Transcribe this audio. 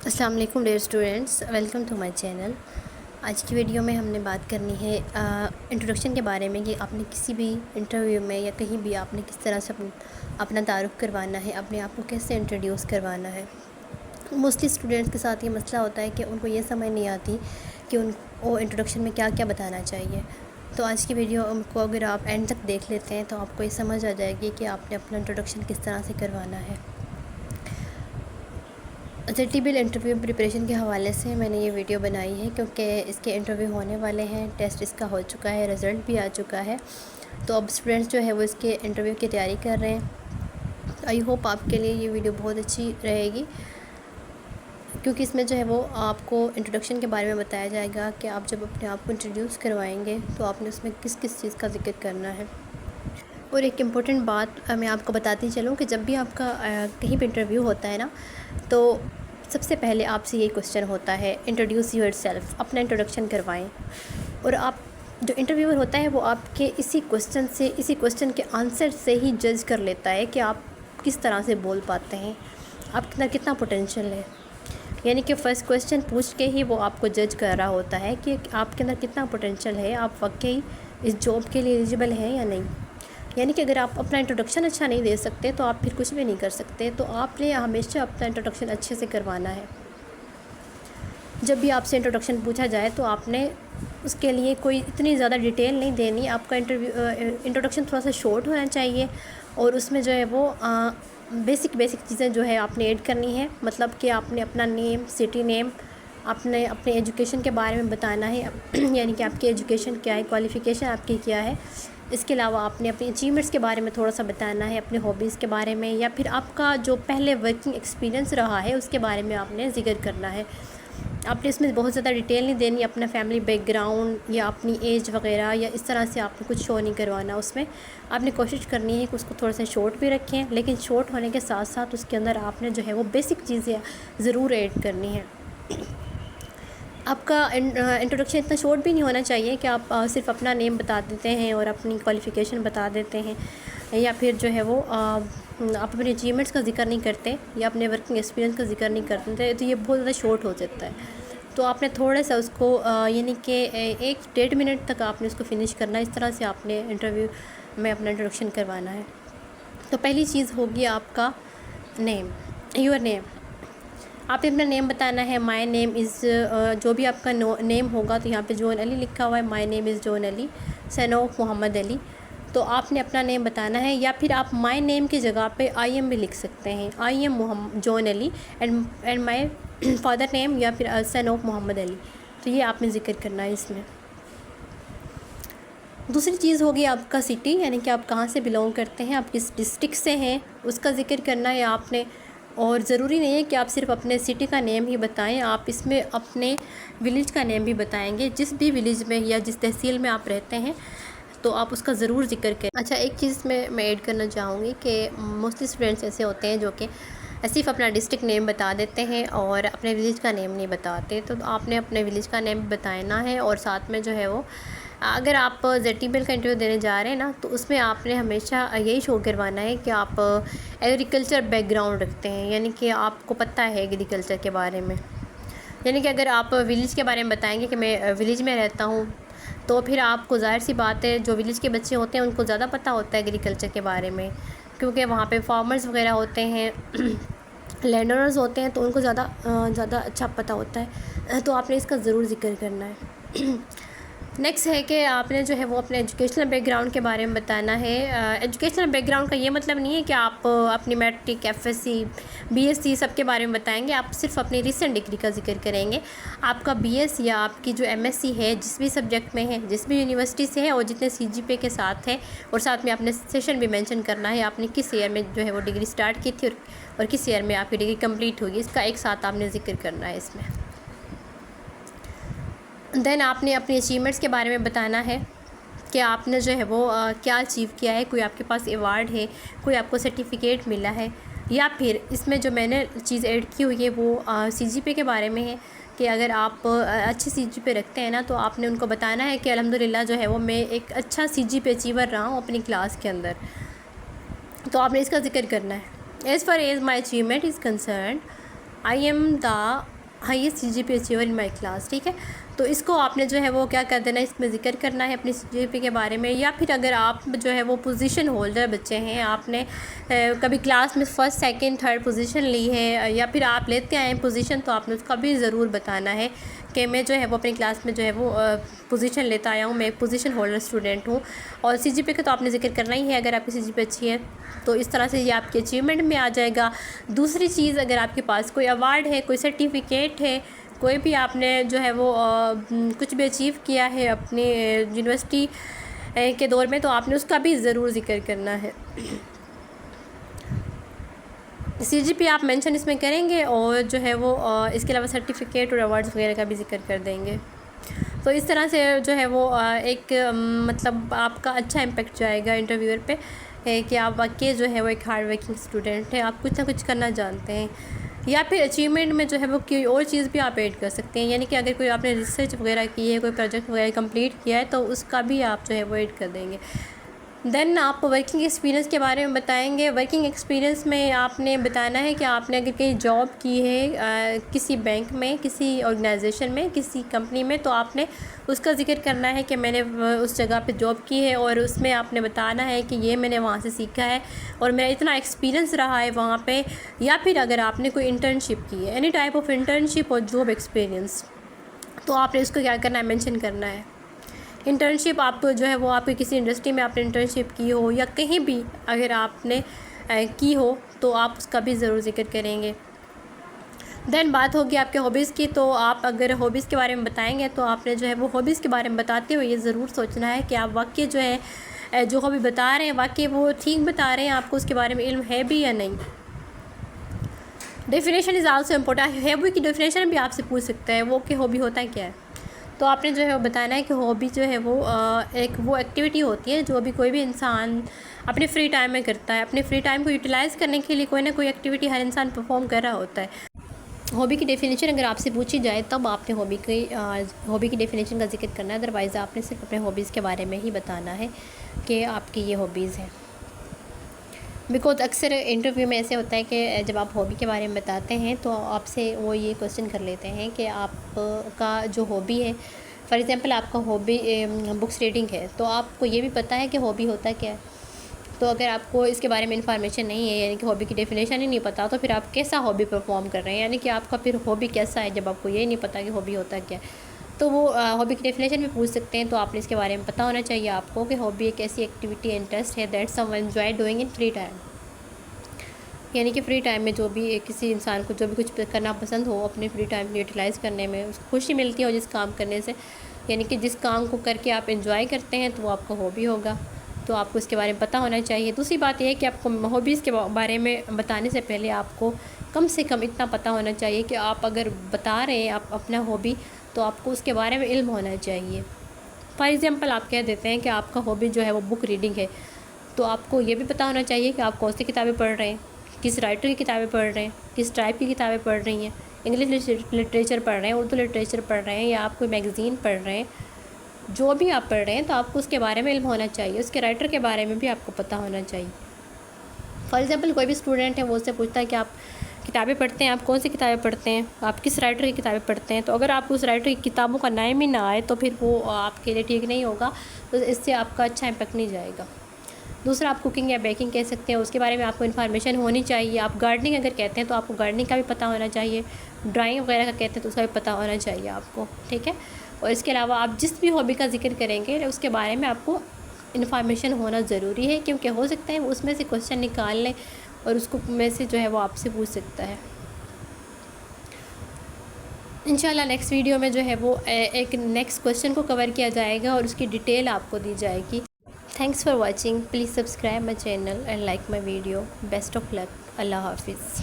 السلام علیکم dear students, welcome to my channel. آج کی ویڈیو میں ہم نے بات کرنی ہے انٹروڈکشن کے بارے میں کہ آپ نے کسی بھی انٹرویو میں یا کہیں بھی آپ نے کس طرح سے اپنا تعارف کروانا ہے، اپنے آپ کو کیسے انٹروڈیوس کروانا ہے۔ موسٹلی اسٹوڈنٹس کے ساتھ یہ مسئلہ ہوتا ہے کہ ان کو یہ سمجھ نہیں آتی کہ وہ انٹروڈکشن میں کیا کیا بتانا چاہیے۔ تو آج کی ویڈیو کو اگر آپ اینڈ تک دیکھ لیتے ہیں تو آپ کو یہ سمجھ آ جائے گی کہ آپ نے اپنا انٹروڈکشن کس طرح سے کروانا ہے۔ ZTBL انٹرویو پریپریشن کے حوالے سے میں نے یہ ویڈیو بنائی ہے کیونکہ اس کے انٹرویو ہونے والے ہیں، ٹیسٹ اس کا ہو چکا ہے، رزلٹ بھی آ چکا ہے۔ تو اب اسٹوڈنٹس جو ہے وہ اس کے انٹرویو کی تیاری کر رہے ہیں۔ آئی ہوپ آپ کے لیے یہ ویڈیو بہت اچھی رہے گی کیونکہ اس میں جو ہے وہ آپ کو انٹروڈکشن کے بارے میں بتایا جائے گا کہ آپ جب اپنے آپ کو انٹروڈیوس کروائیں گے تو آپ نے اس میں کس کس چیز کا ذکر کرنا ہے۔ اور ایک امپورٹنٹ بات میں آپ کو بتاتی چلوں کہ جب بھی آپ کا کہیں پہ انٹرویو ہوتا ہے نا، تو سب سے پہلے آپ سے یہ کوسچن ہوتا ہے انٹروڈیوس یور سیلف، اپنا انٹروڈکشن کروائیں۔ اور آپ جو انٹرویور ہوتا ہے وہ آپ کے اسی کوسچن کے آنسر سے ہی جج کر لیتا ہے کہ آپ کس طرح سے بول پاتے ہیں، آپ کے اندر کتنا پوٹینشیل ہے۔ یعنی کہ فرسٹ کوسچن پوچھ کے ہی وہ آپ کو جج کر رہا ہوتا ہے کہ آپ کے اندر کتنا پوٹینشیل ہے، آپ واقعی اس جاب کے لیے ایلیجیبل ہیں یا نہیں۔ یعنی کہ اگر آپ اپنا انٹروڈکشن اچھا نہیں دے سکتے تو آپ پھر کچھ بھی نہیں کر سکتے۔ تو آپ نے ہمیشہ اپنا انٹروڈکشن اچھے سے کروانا ہے۔ جب بھی آپ سے انٹروڈکشن پوچھا جائے تو آپ نے اس کے لیے کوئی اتنی زیادہ ڈیٹیل نہیں دینی۔ آپ کا انٹروڈکشن تھوڑا سا شارٹ ہونا چاہیے اور اس میں جو ہے وہ بیسک چیزیں جو ہے آپ نے ایڈ کرنی ہے۔ مطلب کہ آپ نے اپنا نیم، سٹی نیم، آپ نے اپنے ایجوکیشن کے بارے میں بتانا ہے، یعنی کہ آپ کی ایجوکیشن کیا ہے، کوالیفیکیشن آپ کی کیا ہے۔ اس کے علاوہ آپ نے اپنی اچیومنٹس کے بارے میں تھوڑا سا بتانا ہے، اپنے ہابیز کے بارے میں، یا پھر آپ کا جو پہلے ورکنگ ایکسپیرینس رہا ہے اس کے بارے میں آپ نے ذکر کرنا ہے۔ آپ نے اس میں بہت زیادہ ڈیٹیل نہیں دینی، اپنا فیملی بیک گراؤنڈ یا اپنی ایج وغیرہ یا اس طرح سے آپ نے کچھ شو نہیں کروانا۔ اس میں آپ نے کوشش کرنی ہے کہ اس کو تھوڑا سا شارٹ بھی رکھیں، لیکن شارٹ ہونے کے ساتھ ساتھ اس کے اندر آپ نے جو ہے وہ بیسک چیزیں ضرور ایڈ کرنی ہے۔ آپ کا انٹروڈکشن اتنا شارٹ بھی نہیں ہونا چاہیے کہ آپ صرف اپنا نیم بتا دیتے ہیں اور اپنی کوالیفیکیشن بتا دیتے ہیں، یا پھر جو ہے وہ آپ اپنے اچیومنٹس کا ذکر نہیں کرتے یا اپنے ورکنگ ایکسپیرینس کا ذکر نہیں کرتے، تو یہ بہت زیادہ شارٹ ہو جاتا ہے۔ تو آپ نے تھوڑا سا اس کو یعنی کہ 1-1.5 منٹ تک آپ نے اس کو فنش کرنا ہے۔ اس طرح سے آپ نے انٹرویو میں اپنا انٹروڈکشن کروانا ہے۔ تو پہلی چیز ہوگی آپ کا نیم، یور نیم۔ آپ نے اپنا نیم بتانا ہے۔ مائی نیم از، جو بھی آپ کا نیم ہوگا تو یہاں پہ جون علی لکھا ہوا ہے، مائی نیم از جون علی سن آف محمد علی۔ تو آپ نے اپنا نیم بتانا ہے، یا پھر آپ مائی نیم کی جگہ پہ آئی ایم بھی لکھ سکتے ہیں، I am Jaun Ali and my father name, یا پھر سن آف محمد علی۔ تو یہ آپ نے ذکر کرنا ہے اس میں۔ دوسری چیز ہوگی آپ کا سٹی، یعنی کہ آپ کہاں سے بلونگ کرتے ہیں، آپ کس ڈسٹرکٹ سے ہیں، اس کا ذکر کرنا ہے آپ نے۔ اور ضروری نہیں ہے کہ آپ صرف اپنے سٹی کا نیم ہی بتائیں، آپ اس میں اپنے ولیج کا نیم بھی بتائیں گے، جس بھی ولیج میں یا جس تحصیل میں آپ رہتے ہیں تو آپ اس کا ضرور ذکر کریں۔ اچھا، ایک چیز میں ایڈ کرنا چاہوں گی کہ موسٹلی اسٹوڈنٹس ایسے ہوتے ہیں جو کہ صرف اپنا ڈسٹرکٹ نیم بتا دیتے ہیں اور اپنے ولیج کا نیم نہیں بتاتے۔ تو آپ نے اپنے ولیج کا نیم بتانا ہے، اور ساتھ میں جو ہے وہ اگر آپ ZTBL کا انٹرویو دینے جا رہے ہیں نا تو اس میں آپ نے ہمیشہ یہی شو کروانا ہے کہ آپ ایگریکلچر بیک گراؤنڈ رکھتے ہیں، یعنی کہ آپ کو پتہ ہے ایگریکلچر کے بارے میں۔ یعنی کہ اگر آپ ولیج کے بارے میں بتائیں گے کہ میں ولیج میں رہتا ہوں، تو پھر آپ کو ظاہر سی بات ہے جو ولیج کے بچے ہوتے ہیں ان کو زیادہ پتہ ہوتا ہے ایگریکلچر کے بارے میں، کیونکہ وہاں پہ فارمرز وغیرہ ہوتے ہیں، لینڈ اونرز ہوتے ہیں، تو ان کو زیادہ اچھا پتہ ہوتا ہے۔ تو آپ نے اس کا ضرور ذکر کرنا ہے۔ نیکسٹ ہے کہ آپ نے جو ہے وہ اپنے ایجوکیشنل بیک گراؤنڈ کے بارے میں بتانا ہے۔ ایجوکیشنل بیک گراؤنڈ کا یہ مطلب نہیں ہے کہ آپ اپنی میٹرک، FSC، BSc سب کے بارے میں بتائیں گے، آپ صرف اپنی ریسنٹ ڈگری کا ذکر کریں گے۔ آپ کا BS یا آپ کی جو MSc ہے، جس بھی سبجیکٹ میں ہے، جس بھی یونیورسٹی سے ہے، اور جتنے CGPA کے ساتھ ہے، اور ساتھ میں آپ نے سیشن بھی مینشن کرنا ہے، آپ نے کس ایئر میں جو ہے وہ ڈگری سٹارٹ کی تھی اور کس ایئر میں آپ کی ڈگری کمپلیٹ ہوگی، اس کا ایک ساتھ آپ نے ذکر کرنا ہے اس میں۔ دین آپ نے اپنی اچیومنٹس کے بارے میں بتانا ہے کہ آپ نے جو ہے وہ کیا اچیو کیا ہے، کوئی آپ کے پاس ایوارڈ ہے، کوئی آپ کو سرٹیفکیٹ ملا ہے، یا پھر اس میں جو میں نے چیز ایڈ کی ہوئی ہے وہ CGPA کے بارے میں ہے کہ اگر آپ اچھی CGPA رکھتے ہیں نا تو آپ نے ان کو بتانا ہے کہ الحمدللہ جو ہے وہ میں ایک اچھا CGPA اچیور رہا ہوں اپنی کلاس کے اندر۔ تو آپ نے اس کا ذکر کرنا ہے۔ As far as my achievement is concerned, I am the highest CGPA achiever in my class, ٹھیک ہے. تو اس کو آپ نے جو ہے وہ کیا کر دینا ہے، اس میں ذکر کرنا ہے اپنی CGPA کے بارے میں. یا پھر اگر آپ جو ہے وہ پوزیشن ہولڈر بچے ہیں، آپ نے کبھی کلاس میں فرسٹ سیکنڈ تھرڈ پوزیشن لی ہے یا پھر آپ لیتے آئے ہیں پوزیشن، تو آپ نے اس کا بھی ضرور بتانا ہے کہ میں جو ہے وہ اپنی کلاس میں جو ہے وہ پوزیشن لیتا آیا ہوں، میں ایک پوزیشن ہولڈر اسٹوڈنٹ ہوں. اور CGPA کا تو آپ نے ذکر کرنا ہی ہے اگر آپ کی CGPA اچھی ہے تو. اس طرح سے یہ آپ کے اچیومنٹ میں آ جائے گا. دوسری چیز، اگر آپ کے پاس کوئی ایوارڈ ہے، کوئی سرٹیفکیٹ ہے، کوئی بھی آپ نے جو ہے وہ کچھ بھی اچیو کیا ہے اپنی یونیورسٹی کے دور میں، تو آپ نے اس کا بھی ضرور ذکر کرنا ہے. CGPA آپ مینشن اس میں کریں گے اور جو ہے وہ اس کے علاوہ سرٹیفکیٹ اور ایوارڈز وغیرہ کا بھی ذکر کر دیں گے. تو اس طرح سے جو ہے وہ ایک مطلب آپ کا اچھا امپیکٹ جائے گا انٹرویور پہ کہ آپ واقعی جو ہے وہ ایک ہارڈ ورکنگ اسٹوڈنٹ ہیں، آپ کچھ نہ کچھ کرنا جانتے ہیں. یا پھر اچیومنٹ میں جو ہے وہ کوئی اور چیز بھی آپ ایڈ کر سکتے ہیں، یعنی کہ اگر کوئی آپ نے ریسرچ وغیرہ کی ہے، کوئی پروجیکٹ وغیرہ کمپلیٹ کیا ہے تو اس کا بھی آپ جو ہے وہ ایڈ کر دیں گے. دین آپ ورکنگ ایکسپیرینس کے بارے میں بتائیں گے. ورکنگ ایکسپیرینس میں آپ نے بتانا ہے کہ آپ نے اگر کہیں جاب کی ہے کسی بینک میں، کسی آرگنائزیشن میں، کسی کمپنی میں، تو آپ نے اس کا ذکر کرنا ہے کہ میں نے اس جگہ پہ جاب کی ہے اور اس میں آپ نے بتانا ہے کہ یہ میں نے وہاں سے سیکھا ہے اور میرا اتنا ایکسپیرینس رہا ہے وہاں پہ. یا پھر اگر آپ نے کوئی انٹرنشپ کی ہے، اینی ٹائپ آف انٹرنشپ اور جاب ایکسپیرینس، تو آپ نے اس کو کیا کرنا ہے، مینشن کرنا ہے. انٹرنشپ آپ کو جو ہے وہ آپ کی کسی انڈسٹری میں آپ نے انٹرنشپ کی ہو یا کہیں بھی اگر آپ نے کی ہو تو آپ اس کا بھی ضرور ذکر کریں گے. دین بات ہوگی آپ کے ہابیز کی. تو آپ اگر ہابیز کے بارے میں بتائیں گے تو آپ نے جو ہے وہ ہابیز کے بارے میں بتاتے ہوئے یہ ضرور سوچنا ہے کہ آپ واقعی جو ہے جو ہابی بتا رہے ہیں واقعی وہ ٹھیک بتا رہے ہیں، آپ کو اس کے بارے میں علم ہے بھی یا نہیں. Definition is also important. Hobby کی ڈیفینیشن بھی آپ سے پوچھ سکتا ہے وہ کہ ہابی ہوتا ہے کیا ہے. تو آپ نے جو ہے وہ بتانا ہے کہ ہابی جو ہے وہ ایک وہ ایکٹیویٹی ہوتی ہے جو بھی کوئی بھی انسان اپنے فری ٹائم میں کرتا ہے. اپنے فری ٹائم کو یوٹیلائز کرنے کے لیے کوئی نہ کوئی ایکٹیویٹی ہر انسان پرفارم کر رہا ہوتا ہے. ہابی کی ڈیفینیشن اگر آپ سے پوچھی جائے تب آپ نے ہابی کی ڈیفینیشن کا ذکر کرنا ہے. ادروائز آپ نے صرف اپنے ہابیز کے بارے میں ہی بتانا ہے کہ آپ کی یہ ہابیز ہیں. بیکاز اکثر انٹرویو میں ایسے ہوتا ہے کہ جب آپ ہابی کے بارے میں بتاتے ہیں تو آپ سے وہ یہ کوسچن کر لیتے ہیں کہ آپ کا جو ہابی ہے، فار ایگزامپل آپ کا ہابی بکس ریڈنگ ہے، تو آپ کو یہ بھی پتہ ہے کہ ہابی ہوتا کیا ہے. تو اگر آپ کو اس کے بارے میں انفارمیشن نہیں ہے، یعنی کہ ہابی کی ڈیفینیشن ہی نہیں پتہ، تو پھر آپ کیسا ہابی پرفارم کر رہے ہیں، یعنی کہ آپ کا پھر ہابی کیسا ہے جب آپ کو یہ نہیں پتہ کہ ہابی ہوتا کیا ہے. تو وہ ہابی کی ڈیفینیشن بھی پوچھ سکتے ہیں. تو آپ نے اس کے بارے میں پتہ ہونا چاہیے آپ کو کہ ہابی ایک ایسی ایکٹیویٹی انٹرسٹ ہے that some one enjoy doing in free time. یعنی کہ فری ٹائم میں جو بھی کسی انسان کو جو بھی کچھ کرنا پسند ہو، اپنے فری ٹائم کو یوٹیلائز کرنے میں اس کو خوشی ملتی ہو جس کام کرنے سے، یعنی کہ جس کام کو کر کے آپ انجوائے کرتے ہیں تو وہ آپ کا ہابی ہوگا. تو آپ کو اس کے بارے میں پتہ ہونا چاہیے. دوسری بات یہ ہے کہ آپ کو ہابیز کے بارے میں بتانے سے پہلے آپ کو کم سے کم اتنا پتہ ہونا چاہیے کہ آپ اگر بتا رہے ہیں آپ اپنا ہابی تو آپ کو اس کے بارے میں علم ہونا چاہیے. فار ایگزامپل آپ کہہ دیتے ہیں کہ آپ کا ہابی جو ہے وہ بک ریڈنگ ہے، تو آپ کو یہ بھی پتہ ہونا چاہیے کہ آپ کون سی کتابیں پڑھ رہے ہیں، کس رائٹر کی کتابیں پڑھ رہے ہیں، کس ٹائپ کی کتابیں پڑھ رہی ہیں. انگلش لٹریچر پڑھ رہے ہیں، اردو لٹریچر پڑھ رہے ہیں، یا آپ کوئی میگزین پڑھ رہے ہیں. جو بھی آپ پڑھ رہے ہیں تو آپ کو اس کے بارے میں علم ہونا چاہیے، اس کے رائٹر کے بارے میں بھی آپ کو پتہ ہونا چاہیے. فار ایگزامپل کوئی بھی اسٹوڈنٹ ہے وہ اس سے پوچھتا ہے کہ آپ کتابیں پڑھتے ہیں، آپ کون سی کتابیں پڑھتے ہیں، آپ کس رائٹر کی کتابیں پڑھتے ہیں. تو اگر آپ کو اس رائٹر کی کتابوں کا نام ہی نہ آئے تو پھر وہ آپ کے لیے ٹھیک نہیں ہوگا. تو اس سے آپ کا اچھا امپیکٹ نہیں جائے گا. دوسرا آپ کوکنگ یا بیکنگ کہہ سکتے ہیں، اس کے بارے میں آپ کو انفارمیشن ہونی چاہیے. آپ گارڈننگ اگر کہتے ہیں تو آپ کو گارڈننگ کا بھی پتہ ہونا چاہیے. ڈرائنگ وغیرہ کا کہتے ہیں تو اس کا بھی پتہ ہونا چاہیے آپ کو، ٹھیک ہے. اور اس کے علاوہ آپ جس بھی ہابی کا ذکر کریں گے اس کے بارے میں آپ کو انفارمیشن ہونا ضروری ہے، کیونکہ ہو سکتا ہے اس میں سے کوسچن نکال لیں اور اس کو میں سے جو ہے وہ آپ سے پوچھ سکتا ہے. انشاءاللہ نیکسٹ ویڈیو میں جو ہے وہ ایک نیکسٹ کوسچن کو کور کیا جائے گا اور اس کی ڈیٹیل آپ کو دی جائے گی. Thanks for watching. Please subscribe my channel and like my video. Best of luck. اللہ حافظ.